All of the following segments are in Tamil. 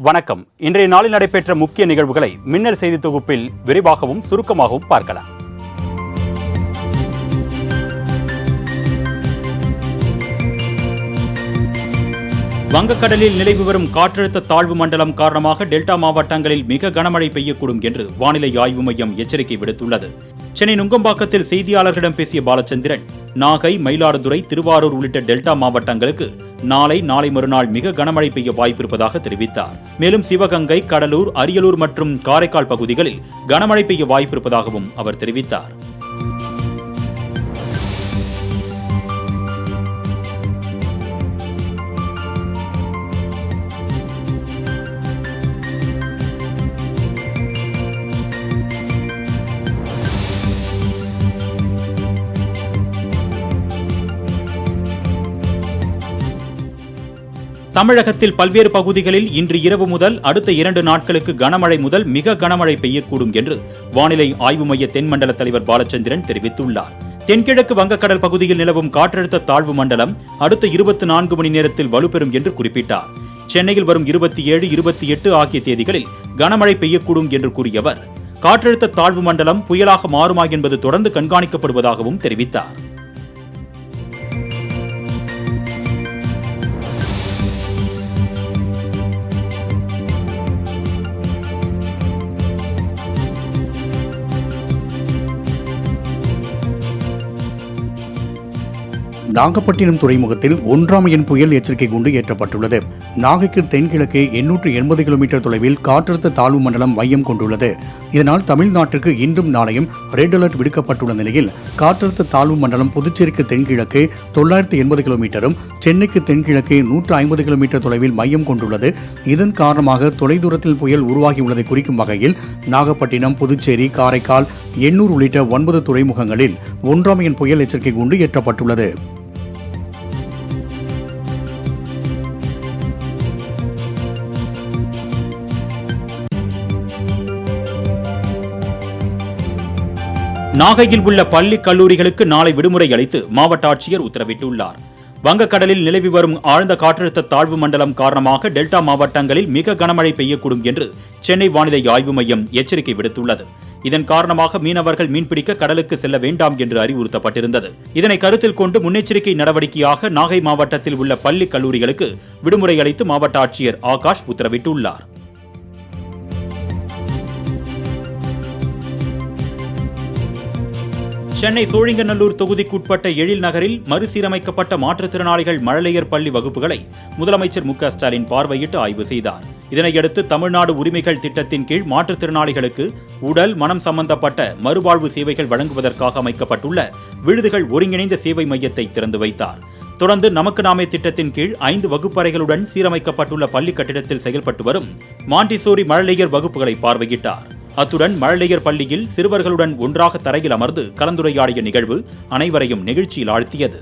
வணக்கம். இன்றைய நாளில் நடைபெற்ற முக்கிய நிகழ்வுகளை மின்னல் செய்தி தொகுப்பில் விரிவாகவும் சுருக்கமாகவும் பார்க்கலாம். வங்கக்கடலில் நிலவி வரும் காற்றழுத்த தாழ்வு மண்டலம் காரணமாக டெல்டா மாவட்டங்களில் மிக கனமழை பெய்யக்கூடும் என்று வானிலை ஆய்வு மையம் எச்சரிக்கை விடுத்துள்ளது. சென்னை நுங்கம்பாக்கத்தில் செய்தியாளர்களிடம் பேசிய பாலச்சந்திரன், நாகை, மயிலாடுதுறை, திருவாரூர் உள்ளிட்ட டெல்டா மாவட்டங்களுக்கு நாளை மறுநாள் மிக கனமழை பெய்ய வாய்ப்பிருப்பதாக தெரிவித்தார். மேலும் சிவகங்கை, கடலூர், அரியலூர் மற்றும் காரைக்கால் பகுதிகளில் கனமழை பெய்ய வாய்ப்பிருப்பதாகவும் அவர் தெரிவித்தார். தமிழகத்தில் பல்வேறு பகுதிகளில் இன்று இரவு முதல் அடுத்த 2 நாட்களுக்கு கனமழை முதல் மிக கனமழை பெய்யக்கூடும் என்று வானிலை ஆய்வு மைய தென்மண்டல தலைவர் பாலச்சந்திரன் தெரிவித்துள்ளார். தென்கிழக்கு வங்கக்கடல் பகுதியில் நிலவும் காற்றழுத்த தாழ்வு மண்டலம் அடுத்த 24 மணி நேரத்தில் வலுப்பெறும் என்று குறிப்பிட்டார். சென்னையில் வரும் 27, 28 ஆகிய தேதிகளில் கனமழை பெய்யக்கூடும் என்று கூறிய அவர், காற்றழுத்த தாழ்வு மண்டலம் புயலாக மாறுமா என்பது தொடர்ந்து கண்காணிக்கப்படுவதாகவும் தெரிவித்தார். நாகப்பட்டினம் துறைமுகத்தில் 1ஆம் எண் புயல் எச்சரிக்கை கூண்டு ஏற்றப்பட்டுள்ளது. நாகைக்கு தென்கிழக்கே 880 கிலோமீட்டர் தொலைவில் காற்றழுத்த தாழ்வு மண்டலம் மையம் கொண்டுள்ளது. இதனால் தமிழ்நாட்டிற்கு இன்றும் நாளையும் ரெட் அலர்ட் விடுக்கப்பட்டுள்ள நிலையில் காற்றழுத்த தாழ்வு மண்டலம் புதுச்சேரிக்கு தென்கிழக்கே 980 கிலோமீட்டரும் சென்னைக்கு தென்கிழக்கே 150 கிலோமீட்டர் தொலைவில் மையம் கொண்டுள்ளது. இதன் காரணமாக தொலைதூரத்தில் புயல் உருவாகியுள்ளதை குறிக்கும் வகையில் நாகப்பட்டினம், புதுச்சேரி, காரைக்கால், எண்ணூர் உள்ளிட்ட 9 துறைமுகங்களில் 1ஆம் எண் புயல் எச்சரிக்கை கூண்டு ஏற்றப்பட்டுள்ளது. நாகையில் உள்ள பள்ளி கல்லூரிகளுக்கு நாளை விடுமுறை அளித்து மாவட்ட ஆட்சியர் உத்தரவிட்டுள்ளார். வங்கக்கடலில் நிலவி வரும் ஆழ்ந்த காற்றழுத்த தாழ்வு மண்டலம் காரணமாக டெல்டா மாவட்டங்களில் மிக கனமழை பெய்யக்கூடும் என்று சென்னை வானிலை ஆய்வு மையம் எச்சரிக்கை விடுத்துள்ளது. இதன் காரணமாக மீனவர்கள் மீன்பிடிக்க கடலுக்கு செல்ல வேண்டாம் என்று அறிவுறுத்தப்பட்டிருந்தது. இதனை கருத்தில் கொண்டு முன்னெச்சரிக்கை நடவடிக்கையாக நாகை மாவட்டத்தில் உள்ள பள்ளி கல்லூரிகளுக்கு விடுமுறை அளித்து மாவட்ட ஆட்சியர் ஆகாஷ் உத்தரவிட்டுள்ளார். சென்னை சோழிங்கநல்லூர் தொகுதிக்குட்பட்ட எழில் நகரில் மறுசீரமைக்கப்பட்ட மாற்றுத்திறனாளிகள் மழலையர் பள்ளி வகுப்புகளை முதலமைச்சர் மு.க.ஸ்டாலின் பார்வையிட்டு ஆய்வு செய்தார். இதனையடுத்து தமிழ்நாடு உரிமைகள் திட்டத்தின் கீழ் மாற்றுத்திறனாளிகளுக்கு உடல், மனம் சம்பந்தப்பட்ட மறுவாழ்வு சேவைகள் வழங்குவதற்காக அமைக்கப்பட்டுள்ள விடுதிகள் ஒருங்கிணைந்த சேவை மையத்தை திறந்து வைத்தார். தொடர்ந்து நமக்கு நாமே திட்டத்தின் கீழ் 5 வகுப்பறைகளுடன் சீரமைக்கப்பட்டுள்ள பள்ளி கட்டிடத்தில் செயல்பட்டு வரும் மாண்டிசோரி மழலையர் வகுப்புகளை பார்வையிட்டார். அத்துடன் மழலையர் பள்ளியில் சிறுவர்களுடன் ஒன்றாக தரையில் அமர்ந்து கலந்துரையாடிய நிகழ்வு அனைவரையும் நெகிழ்ச்சியில் ஆழ்த்தியது.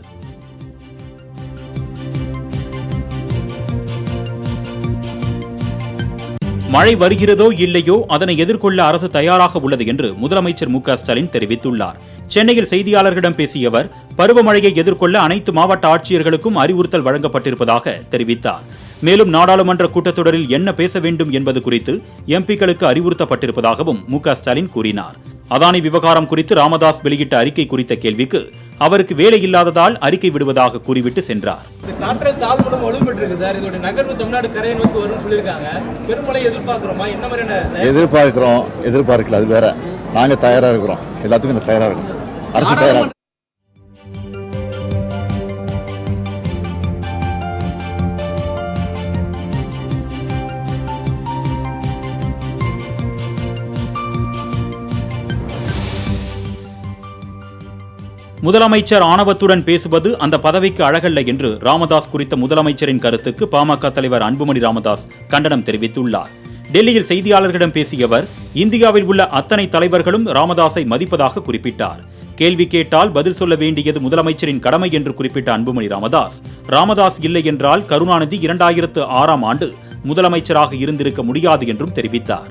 மழை வருகிறதோ இல்லையோ அதனை எதிர்கொள்ள அரசு தயாராக உள்ளது என்று முதலமைச்சர் மு.க.ஸ்டாலின் தெரிவித்துள்ளார். சென்னையில் செய்தியாளர்களிடம் பேசிய அவர், பருவமழையை எதிர்கொள்ள அனைத்து மாவட்ட ஆட்சியர்களுக்கும் அறிவுறுத்தல் வழங்கப்பட்டிருப்பதாக தெரிவித்தார். மேலும் நாடாளுமன்ற கூட்டத்தொடரில் என்ன பேச வேண்டும் என்பது குறித்து எம்பிக்களுக்கு அறிவுறுத்தப்பட்டிருப்பதாகவும் மு.க.ஸ்டாலின் கூறினார். அதானி விவகாரம் குறித்து ராமதாஸ் வெளியிட்ட அறிக்கை குறித்த கேள்விக்கு அவருக்கு வேலை இல்லாததால் அறிக்கை விடுவதாக கூறிவிட்டு சென்றார். எதிர்பார்க்கல, அது வேற. நாங்க தயாரா இருக்கிறோம், எல்லாத்துக்கும் தயாரா இருக்கிறோம், அரசு தயாரா. முதலமைச்சர் ஆணவத்துடன் பேசுவது அந்த பதவிக்கு அழகல்ல என்று ராமதாஸ் குறித்த முதலமைச்சரின் கருத்துக்கு பாமக தலைவர் அன்புமணி ராமதாஸ் கண்டனம் தெரிவித்துள்ளார். டெல்லியில் செய்தியாளர்களிடம் பேசிய அவர், இந்தியாவில் உள்ள அத்தனை தலைவர்களும் ராமதாஸை மதிப்பதாக குறிப்பிட்டார். கேள்வி கேட்டால் பதில் சொல்ல வேண்டியது முதலமைச்சரின் கடமை என்று குறிப்பிட்ட அன்புமணி ராமதாஸ் இல்லை என்றால் கருணாநிதி 2006ஆம் ஆண்டு முதலமைச்சராக இருந்திருக்க முடியாது என்றும் தெரிவித்தார்.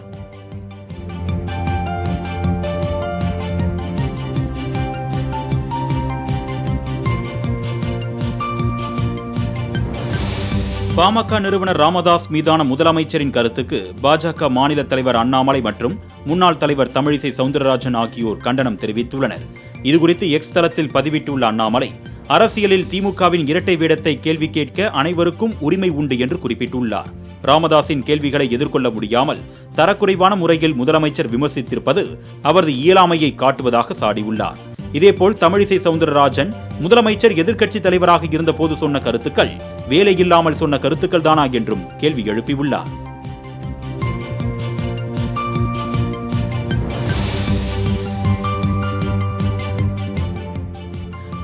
பாமக நிறுவனர் ராமதாஸ் மீதான முதலமைச்சரின் கருத்துக்கு பாஜக மாநில தலைவர் அண்ணாமலை மற்றும் முன்னாள் தலைவர் தமிழிசை சவுந்தரராஜன் ஆகியோர் கண்டனம் தெரிவித்துள்ளனர். இதுகுறித்து எக்ஸ் தளத்தில் பதிவிட்டுள்ள அண்ணாமலை, அரசியலில் திமுகவின் இரட்டை வேடத்தை கேள்வி கேட்க அனைவருக்கும் உரிமை உண்டு என்று குறிப்பிட்டுள்ளார். ராமதாஸின் கேள்விகளை எதிர்கொள்ள முடியாமல் தரக்குறைவான முறையில் முதலமைச்சர் விமர்சித்திருப்பது அவரது இயலாமையை காட்டுவதாக சாடியுள்ளார். இதேபோல் தமிழிசை சவுந்தரராஜன் முதலமைச்சர் எதிர்க்கட்சி தலைவராக இருந்தபோது சொன்ன கருத்துக்கள் வேலையில்லாமல் சொன்ன கருத்துக்கள் தானா என்றும் கேள்வி எழுப்பியுள்ளார்.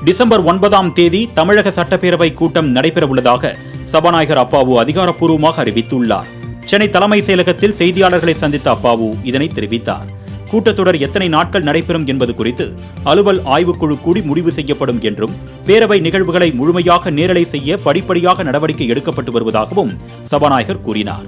டிசம்பர் 9ஆம் தேதி தமிழக சட்டப்பேரவை கூட்டம் நடைபெறவுள்ளதாக சபாநாயகர் அப்பாவு அதிகாரப்பூர்வமாக அறிவித்துள்ளார். சென்னை தலைமை செயலகத்தில் செய்தியாளர்களை சந்தித்த அப்பாவு இதனை தெரிவித்தார். கூட்டத்தொடர் எத்தனை நாட்கள் நடைபெறும் என்பது குறித்து அலுவல் ஆய்வுக்குழு கூடி முடிவு செய்யப்படும் என்றும், பேரவை நிகழ்வுகளை முழுமையாக நேரலை செய்ய படிப்படியாக நடவடிக்கை எடுக்கப்பட்டு வருவதாகவும் சபாநாயகர் கூறினார்.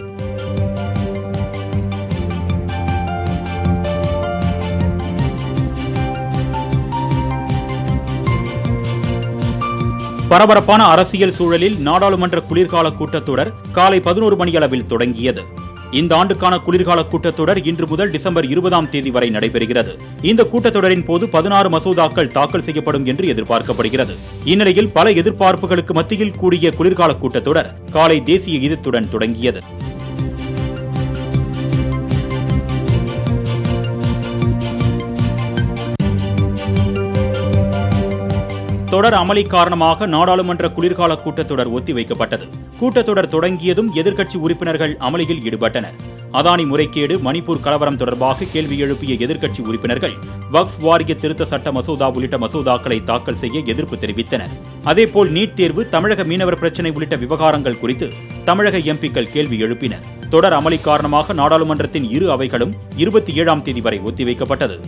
பரபரப்பான அரசியல் சூழலில் நாடாளுமன்ற குளிர்கால கூட்டத்தொடர் காலை 11 மணியளவில் தொடங்கியது. இந்த ஆண்டுக்கான குளிர்கால கூட்டத்தொடர் இன்று முதல் டிசம்பர் 20ஆம் தேதி வரை நடைபெறுகிறது. இந்த கூட்டத்தொடரின் போது 16 மசோதாக்கள் தாக்கல் செய்யப்படும் என்று எதிர்பார்க்கப்படுகிறது. இந்நிலையில் பல எதிர்பார்ப்புகளுக்கு மத்தியில் கூடிய குளிர்கால கூட்டத்தொடர் காலை தேசிய கீதத்துடன் தொடங்கியது. தொடர் அமளி காரணமாக நாடாளுமன்ற குளிர்கால கூட்டத்தொடர் ஒத்திவைக்கப்பட்டது. கூட்டத்தொடர் தொடங்கியதும் எதிர்க்கட்சி உறுப்பினர்கள் அமளியில் ஈடுபட்டனர். அதானி முறைகேடு, மணிப்பூர் கலவரம் தொடர்பாக கேள்வி எழுப்பிய எதிர்க்கட்சி உறுப்பினர்கள் வக்ஃப் வாரிய திருத்த சட்ட மசோதா உள்ளிட்ட மசோதாக்களை தாக்கல் செய்ய எதிர்ப்பு தெரிவித்தனர். அதேபோல் நீட் தேர்வு, தமிழக மீனவர் பிரச்சினை உள்ளிட்ட விவகாரங்கள் குறித்து தமிழக எம்பிக்கள் கேள்வி எழுப்பினர். தொடர் அமளி காரணமாக நாடாளுமன்றத்தின் இரு அவைகளும் 27ஆம் தேதி வரை ஒத்திவைக்கப்பட்டது.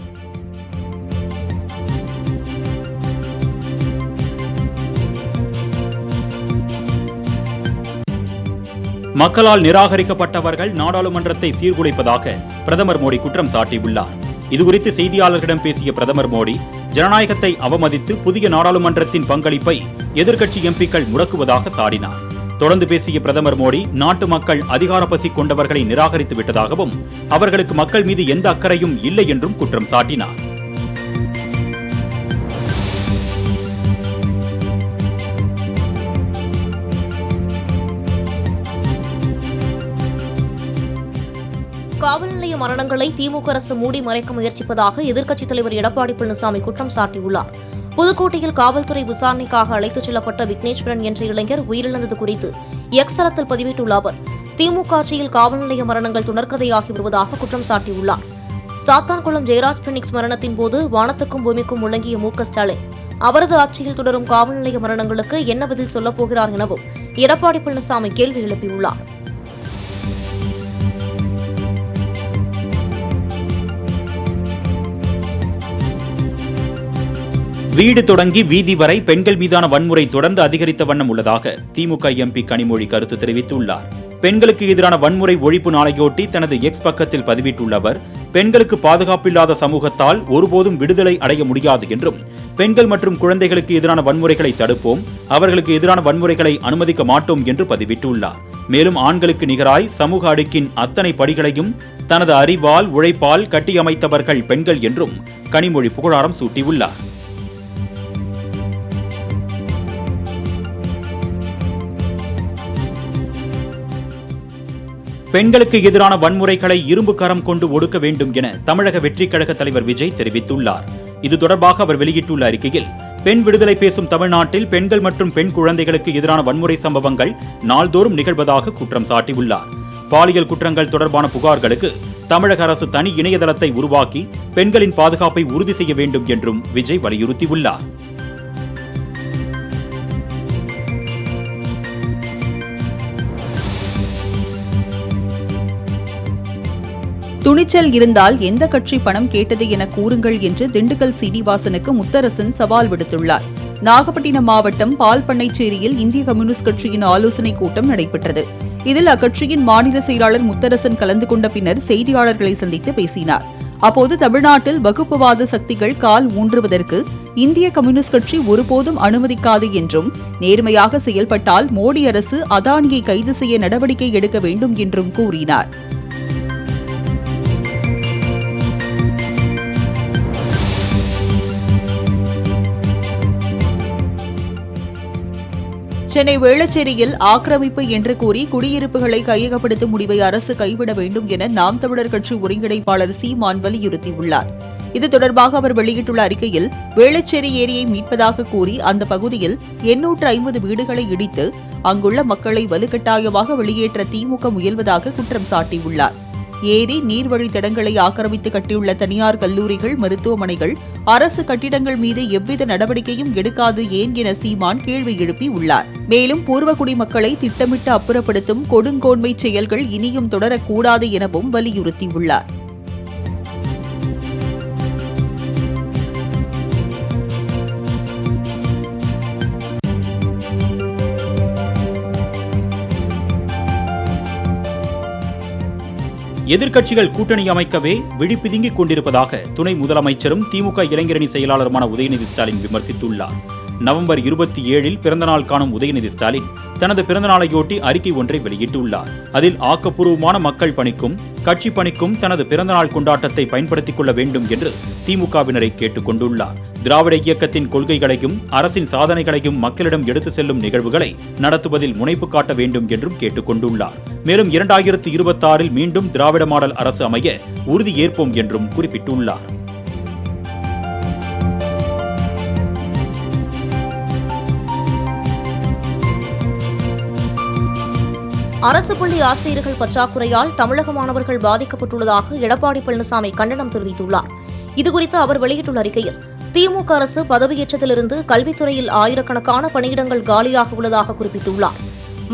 மக்களால் நிராகரிக்கப்பட்டவர்கள் நாடாளுமன்றத்தை சீர்குலைப்பதாக பிரதமர் மோடி குற்றம் சாட்டியுள்ளார். இதுகுறித்து செய்தியாளர்களிடம் பேசிய பிரதமர் மோடி, ஜனநாயகத்தை அவமதித்து புதிய நாடாளுமன்றத்தின் பங்களிப்பை எதிர்க்கட்சி எம்பிக்கள் முடக்குவதாக சாடினார். தொடர்ந்து பேசிய பிரதமர் மோடி, நாட்டு மக்கள் அதிகார பசி கொண்டவர்களை நிராகரித்து விட்டதாகவும், அவர்களுக்கு மக்கள் மீது எந்த அக்கறையும் இல்லை என்றும் குற்றம் சாட்டினார். காவல் நிலைய மரணங்களை திமுக அரசு மூடி மறைக்க முயற்சிப்பதாக எதிர்க்கட்சித் தலைவர் எடப்பாடி பழனிசாமி குற்றம் சாட்டியுள்ளார். புதுக்கோட்டையில் காவல்துறை விசாரணைக்காக அழைத்துச் செல்லப்பட்ட விக்னேஸ்வரன் என்ற இளைஞர் உயிரிழந்தது குறித்து எக்ஸ் தளத்தில் பதிவிட்டுள்ள அவர், திமுக ஆட்சியில் காவல் நிலைய மரணங்கள் தொடர்கதையாகி வருவதாக குற்றம் சாட்டியுள்ளார். சாத்தான்குளம் ஜெயராஜ் பினிக்ஸ் மரணத்தின் போது வானத்துக்கும் பூமிக்கும் முழங்கிய மு.க.ஸ்டாலின் அவரது ஆட்சியில் தொடரும் காவல் நிலைய மரணங்களுக்கு என்ன பதில் சொல்லப் போகிறார் எனவும் எடப்பாடி பழனிசாமி கேள்வி எழுப்பியுள்ளார். வீடு தொடங்கி வீதி வரை பெண்கள் மீதான வன்முறை தொடர்ந்து அதிகரித்த வண்ணம் உள்ளதாக திமுக எம்பி கனிமொழி கருத்து தெரிவித்துள்ளார். பெண்களுக்கு எதிரான வன்முறை ஒழிப்பு நாளையொட்டி தனது எக்ஸ் பக்கத்தில் பதிவிட்டுள்ள அவர், பெண்களுக்கு பாதுகாப்பில்லாத சமூகத்தால் ஒருபோதும் விடுதலை அடைய முடியாது என்றும், பெண்கள் மற்றும் குழந்தைகளுக்கு எதிரான வன்முறைகளை தடுப்போம், அவர்களுக்கு எதிரான வன்முறைகளை அனுமதிக்க மாட்டோம் என்று பதிவிட்டுள்ளார். மேலும் ஆண்களுக்கு நிகராய் சமூக அடுக்கின் அத்தனை படிகளையும் தனது அறிவால், உழைப்பால் கட்டியமைத்தவர்கள் பெண்கள் என்றும் கனிமொழி புகழாரம் சூட்டியுள்ளார். பெண்களுக்கு எதிரான வன்முறைகளை இரும்பு கரம் கொண்டு ஒடுக்க வேண்டும் என தமிழக வெற்றிக் கழக தலைவர் விஜய் தெரிவித்துள்ளார். இது தொடர்பாக அவர் வெளியிட்டுள்ள அறிக்கையில், பெண் விடுதலை பேசும் தமிழ்நாட்டில் பெண்கள் மற்றும் பெண் குழந்தைகளுக்கு எதிரான வன்முறை சம்பவங்கள் நாள்தோறும் நிகழ்வதாக குற்றம் சாட்டியுள்ளார். பாலியல் குற்றங்கள் தொடர்பான புகார்களுக்கு தமிழக அரசு தனி இணையதளத்தை உருவாக்கி பெண்களின் பாதுகாப்பை உறுதி செய்ய வேண்டும் என்றும் விஜய் வலியுறுத்தியுள்ளார். துணிச்சல் இருந்தால் எந்த கட்சி பணம் கேட்டது என கூறுங்கள் என்று திண்டுக்கல் சீனிவாசனுக்கு முத்தரசன் சவால் விடுத்துள்ளார். நாகப்பட்டினம் மாவட்டம் பால்பண்ணைச்சேரியில் இந்திய கம்யூனிஸ்ட் கட்சியின் ஆலோசனைக் கூட்டம் நடைபெற்றது. இதில் அக்கட்சியின் மாநில செயலாளர் முத்தரசன் கலந்து கொண்ட பின்னர் செய்தியாளர்களை சந்தித்து பேசினார். அப்போது தமிழ்நாட்டில் வகுப்புவாத சக்திகள் கால் ஊன்றுவதற்கு இந்திய கம்யூனிஸ்ட் கட்சி ஒருபோதும் அனுமதிக்காது என்றும், நேர்மையாக செயல்பட்டால் மோடி அரசு அதானியை கைது செய்ய நடவடிக்கை எடுக்க வேண்டும் என்றும் கூறினார். சென்னை வேளச்சேரியில் ஆக்கிரமிப்பு என்று கூறி குடியிருப்புகளை கையகப்படுத்தும் முடிவை அரசு கைவிட வேண்டும் என நாம் தமிழர் கட்சி ஒருங்கிணைப்பாளர் சீமான் வலியுறுத்தியுள்ளார். இது தொடர்பாக அவர் வெளியிட்டுள்ள அறிக்கையில், வேளச்சேரி ஏரியை மீட்பதாக கூறி அந்த பகுதியில் 850 வீடுகளை இடித்து அங்குள்ள மக்களை வலுக்கட்டாயமாக வெளியேற்ற திமுக முயல்வதாக குற்றம் சாட்டியுள்ளார். ஏரி நீர்வழித்தடங்களை ஆக்கிரமித்து கட்டியுள்ள தனியார் கல்லூரிகள், மருத்துவமனைகள், அரசு கட்டிடங்கள் மீது எவ்வித நடவடிக்கையும் எடுக்காது ஏன் என சீமான் கேள்வி எழுப்பியுள்ளார். மேலும் பூர்வகுடி மக்களை திட்டமிட்டு அப்புறப்படுத்தும் கொடுங்கோன்மை செயல்கள் இனியும் தொடரக்கூடாது எனவும் வலியுறுத்தியுள்ளார். எதிர்க்கட்சிகள் கூட்டணி அமைக்கவே விழிப்பிதுங்கிக் கொண்டிருப்பதாக துணை முதலமைச்சரும் திமுக இளைஞரணி செயலாளருமான உதயநிதி ஸ்டாலின் விமர்சித்துள்ளார். நவம்பர் 27 பிறந்தநாள் காணும் உதயநிதி ஸ்டாலின் தனது பிறந்தநாளையொட்டி அறிக்கை ஒன்றை வெளியிட்டுள்ளார். அதில் ஆக்கப்பூர்வமான மக்கள் பணிக்கும் கட்சி பணிக்கும் தனது பிறந்தநாள் கொண்டாட்டத்தை பயன்படுத்திக் கொள்ள வேண்டும் என்று திமுகவினரை கேட்டுக் கொண்டுள்ளார். திராவிட இயக்கத்தின் கொள்கைகளையும் அரசின் சாதனைகளையும் மக்களிடம் எடுத்து செல்லும் நிகழ்வுகளை நடத்துவதில் முனைப்பு காட்ட வேண்டும் என்றும் கேட்டுக் கொண்டுள்ளார். மேலும் 2026 மீண்டும் திராவிட மாடல் அரசு அமைய உறுதி ஏற்போம் என்றும் குறிப்பிட்டுள்ளார். அரசு பள்ளி ஆசிரியர்கள் பற்றாக்குறையால் தமிழக மாணவர்கள் பாதிக்கப்பட்டுள்ளதாக எடப்பாடி பழனிசாமி கண்டனம் தெரிவித்துள்ளார். இதுகுறித்து அவர் வெளியிட்டுள்ள அறிக்கையில், திமுக அரசு பதவியேற்றதிலிருந்து கல்வித்துறையில் ஆயிரக்கணக்கான பணியிடங்கள் காலியாக உள்ளதாக குறிப்பிட்டுள்ளார்.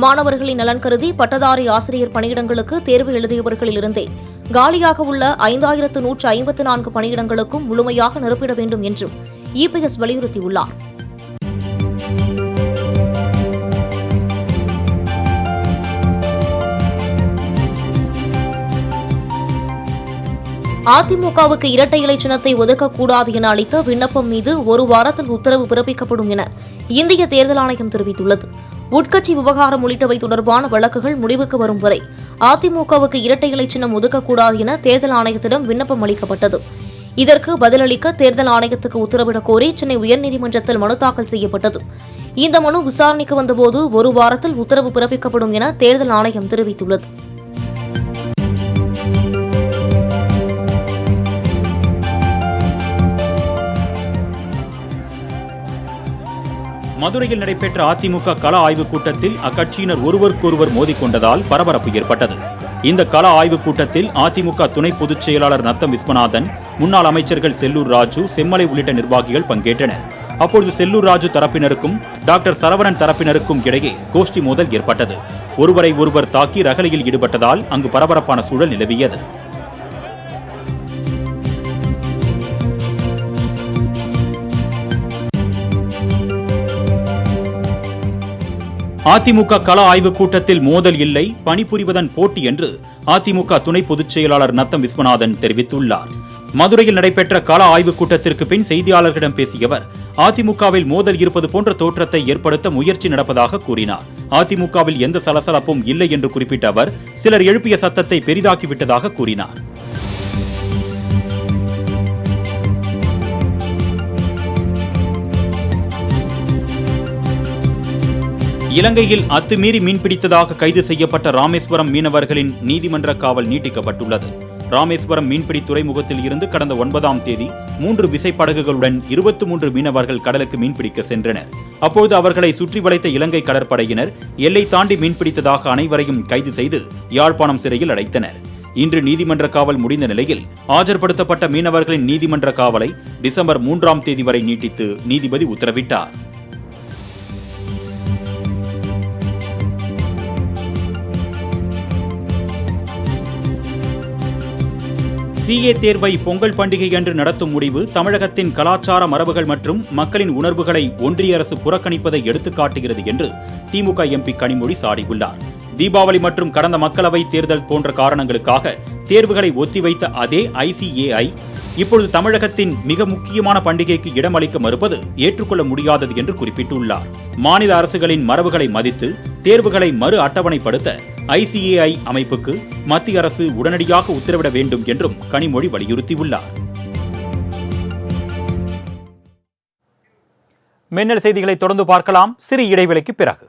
மாணவர்களின் நலன் கருதி பட்டதாரி ஆசிரியர் பணியிடங்களுக்கு தேர்வு எழுதியவர்களிலிருந்தே காலியாக உள்ள 5154 பணியிடங்களுக்கும் முழுமையாக நிரப்பிட வேண்டும் என்றும் இபிஎஸ் வலியுறுத்தியுள்ளார். அதிமுகவுக்கு இரட்டை இலை சின்னத்தை ஒதுக்கக்கூடாது என அளித்த விண்ணப்பம் மீது ஒரு வாரத்தில் உத்தரவு பிறப்பிக்கப்படும் என இந்திய தேர்தல் ஆணையம் தெரிவித்துள்ளது. உட்கட்சி விவகாரம் உள்ளிட்டவை தொடர்பான வழக்குகள் முடிவுக்கு வரும் வரை அதிமுகவுக்கு இரட்டை இலை சின்னம் ஒதுக்கக்கூடாது என தேர்தல் ஆணையத்திடம் விண்ணப்பம் அளிக்கப்பட்டது. இதற்கு பதிலளிக்க தேர்தல் ஆணையத்துக்கு உத்தரவிடக் கோரி சென்னை உயர்நீதிமன்றத்தில் மனு தாக்கல் செய்யப்பட்டது. இந்த மனு விசாரணைக்கு வந்தபோது ஒரு வாரத்தில் உத்தரவு பிறப்பிக்கப்படும் என தேர்தல் ஆணையம் தெரிவித்துள்ளது. மதுரையில் நடைபெற்ற அதிமுக கள ஆய்வுக் கூட்டத்தில் அக்கட்சியினர் ஒருவருக்கொருவர் மோதிக்கொண்டதால் பரபரப்பு ஏற்பட்டது. இந்த கள ஆய்வுக் கூட்டத்தில் அதிமுக துணை பொதுச் செயலாளர் நத்தம் விஸ்வநாதன், முன்னாள் அமைச்சர்கள் செல்லூர் ராஜு, செம்மலை உள்ளிட்ட நிர்வாகிகள் பங்கேற்றனர். அப்பொழுது செல்லூர் ராஜு தரப்பினருக்கும் டாக்டர் சரவணன் தரப்பினருக்கும் இடையே கோஷ்டி மோதல் ஏற்பட்டது. ஒருவரை ஒருவர் தாக்கி ரகளையில் ஈடுபட்டதால் அங்கு பரபரப்பான சூழல் நிலவியது. அதிமுக கள ஆய்வுக் கூட்டத்தில் மோதல் இல்லை, பணிபுரிவதன் போட்டி என்று அதிமுக துணை பொதுச் செயலாளர் நத்தம் விஸ்வநாதன் தெரிவித்துள்ளார். மதுரையில் நடைபெற்ற கள ஆய்வுக் கூட்டத்திற்கு பின் செய்தியாளர்களிடம் பேசிய அவர், அதிமுகவில் மோதல் இருப்பது போன்ற தோற்றத்தை ஏற்படுத்த முயற்சி நடப்பதாக கூறினார். அதிமுகவில் எந்த சலசலப்பும் இல்லை என்று குறிப்பிட்ட அவர், சிலர் எழுப்பிய சத்தத்தை பெரிதாக்கிவிட்டதாக கூறினார். இலங்கையில் அத்துமீறி மீன்பிடித்ததாக கைது செய்யப்பட்ட ராமேஸ்வரம் மீனவர்களின் நீதிமன்ற காவல் நீட்டிக்கப்பட்டுள்ளது. ராமேஸ்வரம் மீன்பிடி துறைமுகத்தில் இருந்து கடந்த 9ஆம் தேதி 3 விசைப்படகுகளுடன் 23 மீனவர்கள் கடலுக்கு மீன்பிடிக்க சென்றனர். அப்போது அவர்களை சுற்றி வளைத்த இலங்கை கடற்படையினர் எல்லை தாண்டி மீன்பிடித்ததாக அனைவரையும் கைது செய்து யாழ்ப்பாணம் சிறையில் அடைத்தனர். இன்று நீதிமன்ற காவல் முடிந்த நிலையில் ஆஜர்படுத்தப்பட்ட மீனவர்களின் நீதிமன்ற காவலை டிசம்பர் 3ஆம் தேதி வரை நீட்டித்து நீதிபதி உத்தரவிட்டார். சிஏ தேர்வை பொங்கல் பண்டிகை அன்று நடத்தும் முடிவு தமிழகத்தின் கலாச்சார மரபுகள் மற்றும் மக்களின் உணர்வுகளை ஒன்றிய அரசு புறக்கணிப்பதை எடுத்துக்காட்டுகிறது என்று திமுக எம்பி கனிமொழி சாடியுள்ளார். தீபாவளி மற்றும் கடந்த மக்களவை தேர்தல் போன்ற காரணங்களுக்காக தேர்வுகளை ஒத்திவைத்த அதே ICAI இப்பொழுது தமிழகத்தின் மிக முக்கியமான பண்டிகைக்கு இடமளிக்க மறுப்பது ஏற்றுக்கொள்ள முடியாதது என்று குறிப்பிட்டுள்ளார். மாநில அரசுகளின் மரபுகளை மதித்து தேர்வுகளை மறு அட்டவணைப்படுத்த ICAI அமைப்புக்கு மத்திய அரசு உடனடியாக உத்தரவிட வேண்டும் என்றும் கனிமொழி வலியுறுத்தியுள்ளார். மின்னல் செய்திகளை தொடர்ந்து பார்க்கலாம் சிறு இடைவெளிக்கு பிறகு.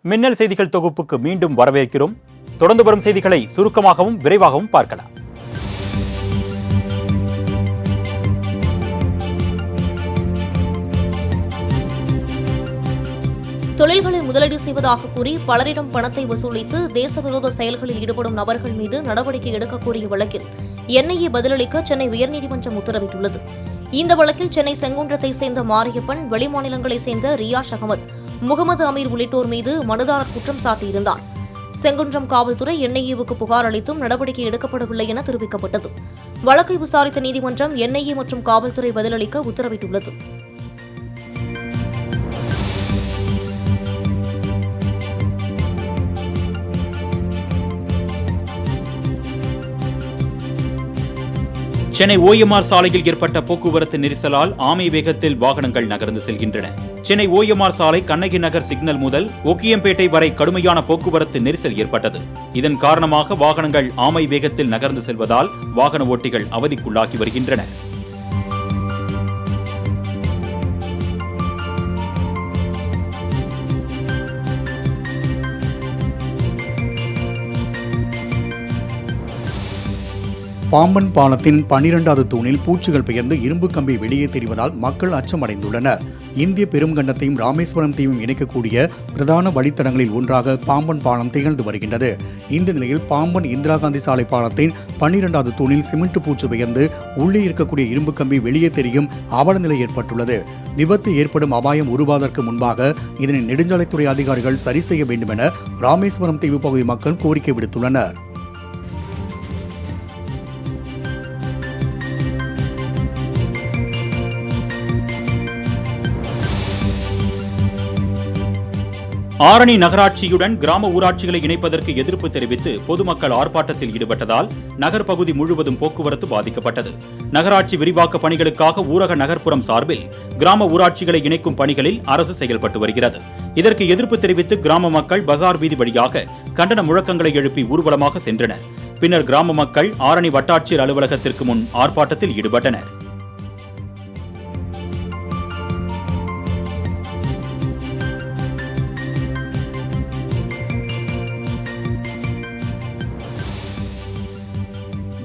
மின்னல் செய்திகள் தொகுப்புக்கு மீண்டும் வரவேற்கிறோம். தொடர்ந்து வரும் செய்திகளை சுருக்கமாகவும் விரைவாகவும் பார்க்கலாம். தொழில்களில் முதலீடு செய்வதாக கூறி பலரிடம் பணத்தை வசூலித்து தேசவிரோத செயல்களில் ஈடுபடும் நபர்கள் மீது நடவடிக்கை எடுக்க கோரிய வழக்கில் NIA பதிலளிக்க சென்னை உயர்நீதிமன்றம் உத்தரவிட்டுள்ளது. இந்த வழக்கில் சென்னை செங்குன்றத்தை சேர்ந்த மாரியப்பன், வெளிமாநிலங்களைச் சேர்ந்த ரியாஷ் அகமது, முகமது அமீர் உள்ளிட்டோர் மீது மனுதாரர் குற்றம் சாட்டியிருந்தார். செங்குன்றம் காவல்துறை NIA-வுக்கு புகார் அளித்தும் நடவடிக்கை எடுக்கப்படவில்லை என தெரிவிக்கப்பட்டது. வழக்கை விசாரித்த நீதிமன்றம் NIA மற்றும் காவல்துறை பதிலளிக்க உத்தரவிட்டுள்ளது. சென்னை OMR சாலையில் ஏற்பட்ட போக்குவரத்து நெரிசலால் ஆமை வேகத்தில் வாகனங்கள் நகர்ந்து செல்கின்றன. சென்னை OMR சாலை கண்ணகி நகர் சிக்னல் முதல் ஒக்கியம்பேட்டை வரை கடுமையான போக்குவரத்து நெரிசல் ஏற்பட்டது. இதன் காரணமாக வாகனங்கள் ஆமை வேகத்தில் நகர்ந்து செல்வதால் வாகன ஓட்டிகள் அவதிக்குள்ளாகி வருகின்றனர். பாம்பன் பாலத்தின் 12வது தூணில் பூச்சிகள் பெயர்ந்து இரும்பு கம்பி வெளியே தெரிவதால் மக்கள் அச்சமடைந்துள்ளனர். இந்திய பெருங்கண்டத்தையும் ராமேஸ்வரம் தீவும் இணைக்கக்கூடிய பிரதான வழித்தடங்களில் ஒன்றாக பாம்பன் பாலம் திகழ்ந்து வருகின்றது. இந்த நிலையில் பாம்பன் இந்திரா காந்தி சாலை பாலத்தின் 12வது தூணில் சிமெண்ட் பூச்சி பெயர்ந்து உள்ளே இருக்கக்கூடிய இரும்பு கம்பி வெளியே தெரியும் அவல நிலை ஏற்பட்டுள்ளது. விபத்து ஏற்படும் அபாயம் உருவாவதற்கு முன்பாக இதனை நெடுஞ்சாலைத்துறை அதிகாரிகள் சரி செய்ய வேண்டும் என ராமேஸ்வரம் தீவு பகுதி மக்கள் கோரிக்கை விடுத்துள்ளனர். ஆரணி நகராட்சியுடன் கிராம ஊராட்சிகளை இணைப்பதற்கு எதிர்ப்பு தெரிவித்து பொதுமக்கள் ஆர்ப்பாட்டத்தில் ஈடுபட்டதால் நகர் பகுதி முழுவதும் போக்குவரத்து பாதிக்கப்பட்டது. நகராட்சி விரிவாக்க பணிகளுக்காக ஊரக நகர்ப்புறம் சார்பில் கிராம ஊராட்சிகளை இணைக்கும் பணிகளில் அரசு செயல்பட்டு வருகிறது. இதற்கு எதிர்ப்பு தெரிவித்து கிராம மக்கள் பஜார் வீதி வழியாக கண்டன முழக்கங்களை எழுப்பி ஊர்வலமாக சென்றனர். பின்னர் கிராம மக்கள் ஆரணி வட்டாட்சியர் அலுவலகத்திற்கு முன் ஆர்ப்பாட்டத்தில் ஈடுபட்டனர்.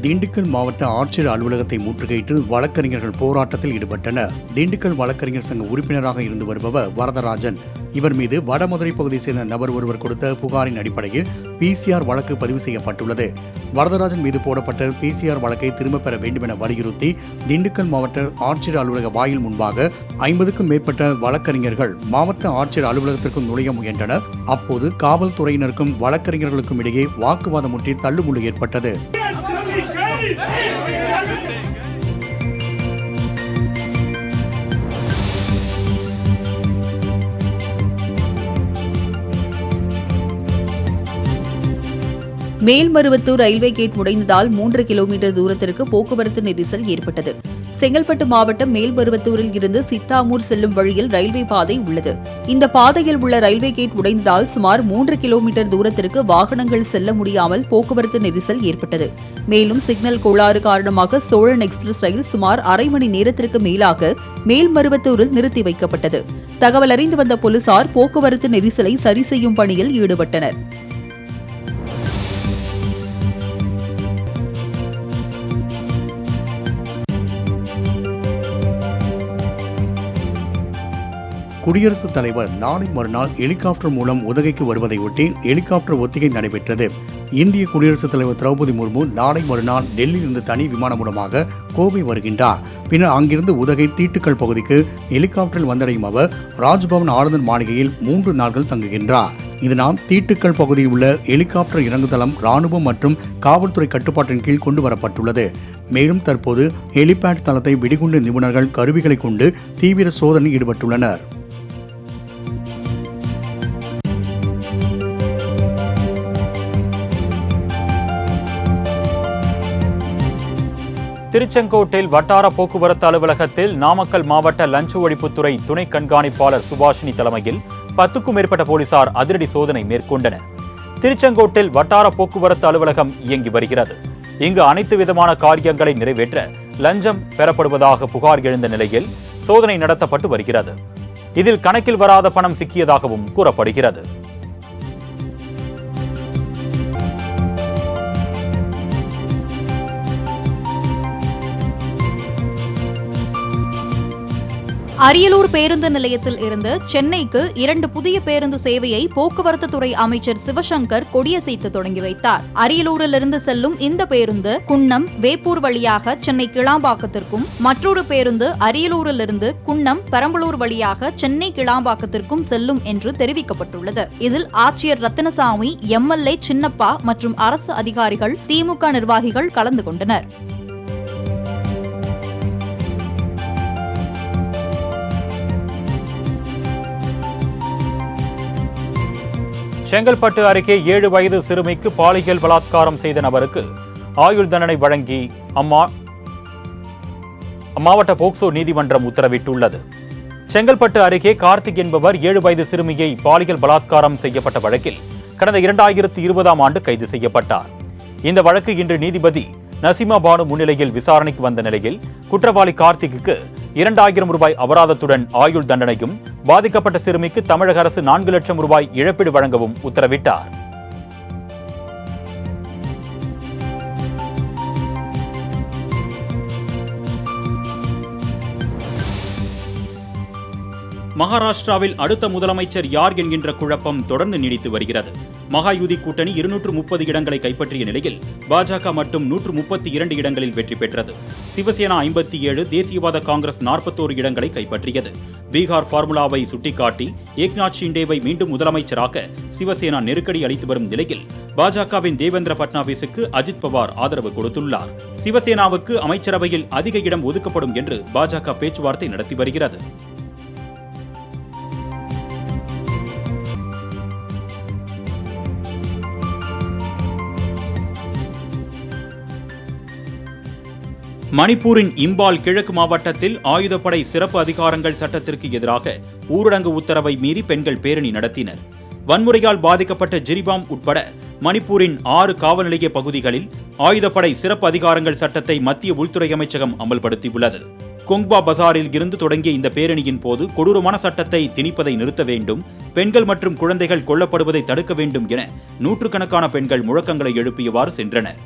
திண்டுக்கல் மாவட்ட ஆட்சியர் அலுவலகத்தை முற்றுகையிட்டு வழக்கறிஞர்கள் போராட்டத்தில் ஈடுபட்டனர். திண்டுக்கல் வழக்கறிஞர் சங்க உறுப்பினராக இருந்து வருபவர் வரதராஜன். இவர் மீது வடமதுரை பகுதியை சேர்ந்த நபர் ஒருவர் கொடுத்த புகாரின் அடிப்படையில் PCR வழக்கு பதிவு செய்யப்பட்டுள்ளது. வரதராஜன் மீது போடப்பட்ட PCR வழக்கை திரும்பப் பெற வேண்டும் என வலியுறுத்தி திண்டுக்கல் மாவட்ட ஆட்சியர் அலுவலக வாயில் முன்பாக 50க்கும் மேற்பட்ட வழக்கறிஞர்கள் மாவட்ட ஆட்சியர் அலுவலகத்திற்கும் நுழைய முயன்றனர். அப்போது காவல்துறையினருக்கும் வழக்கறிஞர்களுக்கும் இடையே வாக்குவாதம் முற்றி தள்ளுமுள்ளு ஏற்பட்டது. மேல்மருவத்தூர் ரயில்வே கேட் உடைந்ததால் 3 கிலோமீட்டர் தூரத்திற்கு போக்குவரத்து நெரிசல் ஏற்பட்டது. செங்கல்பட்டு மாவட்டம் மேல்மருவத்தூரில் இருந்து சித்தாமூர் செல்லும் வழியில் ரயில்வே பாதை உள்ளது. இந்த பாதையில் உள்ள ரயில்வே கேட் உடைந்ததால் சுமார் 3 கிலோமீட்டர் தூரத்திற்கு வாகனங்கள் செல்ல முடியாமல் போக்குவரத்து நெரிசல் ஏற்பட்டது. மேலும் சிக்னல் கோளாறு காரணமாக சோழன் எக்ஸ்பிரஸ் ரயில் சுமார் அரை மணி நேரத்திற்கு மேலாக மேல்மருவத்தூரில் நிறுத்தி வைக்கப்பட்டது. தகவல் அறிந்து வந்த போலீசார் போக்குவரத்து நெரிசலை சரி செய்யும் பணியில் ஈடுபட்டனர். குடியரசுத் தலைவர் நாளை மறுநாள் ஹெலிகாப்டர் மூலம் உதகைக்கு வருவதையொட்டி ஹெலிகாப்டர் ஒத்திகை நடைபெற்றது. இந்திய குடியரசுத் தலைவர் திரௌபதி முர்மு நாளை மறுநாள் டெல்லியிலிருந்து தனி விமானம் மூலமாக கோவை வருகின்றார். பின்னர் அங்கிருந்து உதகை தீட்டுக்கல் பகுதிக்கு ஹெலிகாப்டரில் வந்தடையும் அவர் ராஜ்பவன் ஆளுநர் மாளிகையில் 3 நாட்கள் தங்குகின்றார். இதனால் தீட்டுக்கல் பகுதியில் உள்ள ஹெலிகாப்டர் இறங்குதளம் ராணுவம் மற்றும் காவல்துறை கட்டுப்பாட்டின் கீழ் கொண்டு வரப்பட்டுள்ளது. மேலும் தற்போது ஹெலிபேட் தளத்தை வெடிகுண்டு நிபுணர்கள் கருவிகளை கொண்டு தீவிர சோதனையில் ஈடுபட்டுள்ளனர். திருச்செங்கோட்டில் வட்டார போக்குவரத்து அலுவலகத்தில் நாமக்கல் மாவட்ட லஞ்ச ஒழிப்புத்துறை துணை கண்காணிப்பாளர் சுபாஷினி தலைமையில் 10க்கும் மேற்பட்ட போலீசார் அதிரடி சோதனை மேற்கொண்டனர். திருச்செங்கோட்டில் வட்டார போக்குவரத்து அலுவலகம் இயங்கி வருகிறது. இங்கு அனைத்து விதமான காரியங்களை நிறைவேற்ற லஞ்சம் பெறப்படுவதாக புகார் எழுந்த நிலையில் சோதனை நடத்தப்பட்டு வருகிறது. இதில் கணக்கில் வராத பணம் சிக்கியதாகவும் கூறப்படுகிறது. அரியலூர் பேருந்து நிலையத்தில் இருந்து சென்னைக்கு 2 புதிய பேருந்து சேவையை போக்குவரத்து துறை அமைச்சர் சிவசங்கர் கொடியசைத்து தொடங்கி வைத்தார். அரியலூரிலிருந்து செல்லும் இந்த பேருந்து குன்னம், வேப்பூர் வழியாக சென்னை கிளாம்பாக்கத்திற்கும், மற்றொரு பேருந்து அரியலூரிலிருந்து குன்னம், பெரம்பலூர் வழியாக சென்னை கிளாம்பாக்கத்திற்கும் செல்லும் என்று தெரிவிக்கப்பட்டுள்ளது. இதில் ஆட்சியர் ரத்தினசாமி, எம்எல்ஏ சின்னப்பா மற்றும் அரசு அதிகாரிகள், திமுக நிர்வாகிகள் கலந்து கொண்டனர். செங்கல்பட்டு அருகே 7 வயது சிறுமிக்கு பாலியல் பலாத்காரம் செய்த நபருக்கு ஆயுள் தண்டனை வழங்கி அம்மாவட்ட போக்சோ நீதிமன்றம் உத்தரவிட்டுள்ளது. செங்கல்பட்டு அருகே கார்த்திக் என்பவர் 7 வயது சிறுமியை பாலியல் பலாத்காரம் செய்யப்பட்ட வழக்கில் கடந்த 2020ஆம் ஆண்டு கைது செய்யப்பட்டார். இந்த வழக்கு இன்று நீதிபதி நசீமா பானு முன்னிலையில் விசாரணைக்கு வந்த நிலையில் குற்றவாளி கார்த்திக்கு 2000 ரூபாய் அபராதத்துடன் ஆயுள் தண்டனையும், பாதிக்கப்பட்ட சிறுமிக்கு தமிழக அரசு 4 லட்சம் ரூபாய் இழப்பீடு வழங்கவும் உத்தரவிட்டார். மகாராஷ்டிராவில் அடுத்த முதலமைச்சர் யார் என்கின்ற குழப்பம் தொடர்ந்து நீடித்து வருகிறது. மகாயுதி கூட்டணி 230 இடங்களை கைப்பற்றிய நிலையில் பாஜக மட்டும் 132 இடங்களில் வெற்றி பெற்றது. சிவசேனா 57, தேசியவாத காங்கிரஸ் 41 இடங்களை கைப்பற்றியது. பீகார் ஃபார்முலாவை சுட்டிக்காட்டி ஏக்நாத் ஷிண்டேவை மீண்டும் முதலமைச்சராக சிவசேனா நெருக்கடி அளித்து வரும் நிலையில் பாஜகவின் தேவேந்திர பட்னாவிஸுக்கு அஜித் பவார் ஆதரவு கொடுத்துள்ளார். சிவசேனாவுக்கு அமைச்சரவையில் அதிக இடம் ஒதுக்கப்படும் என்று பாஜக பேச்சுவார்த்தை நடத்தி வருகிறது. மணிப்பூரின் இம்பால் கிழக்கு மாவட்டத்தில் ஆயுதப்படை சிறப்பு அதிகாரங்கள் சட்டத்திற்கு எதிராக ஊரடங்கு உத்தரவை மீறி பெண்கள் பேரணி நடத்தினர். வன்முறையால் பாதிக்கப்பட்ட ஜிரிபாம் உட்பட மணிப்பூரின் 6 காவல் நிலைய பகுதிகளில் ஆயுதப்படை சிறப்பு அதிகாரங்கள் சட்டத்தை மத்திய உள்துறை அமைச்சகம் அமல்படுத்தியுள்ளது. கொங்பா பசாரில் இருந்து தொடங்கிய இந்த பேரணியின் போது கொடூரமான சட்டத்தை திணிப்பதை நிறுத்த வேண்டும், பெண்கள் மற்றும் குழந்தைகள் கொல்லப்படுவதை தடுக்க வேண்டும் என நூற்றுக்கணக்கான பெண்கள் முழக்கங்களை எழுப்பியவாறு சென்றனர்.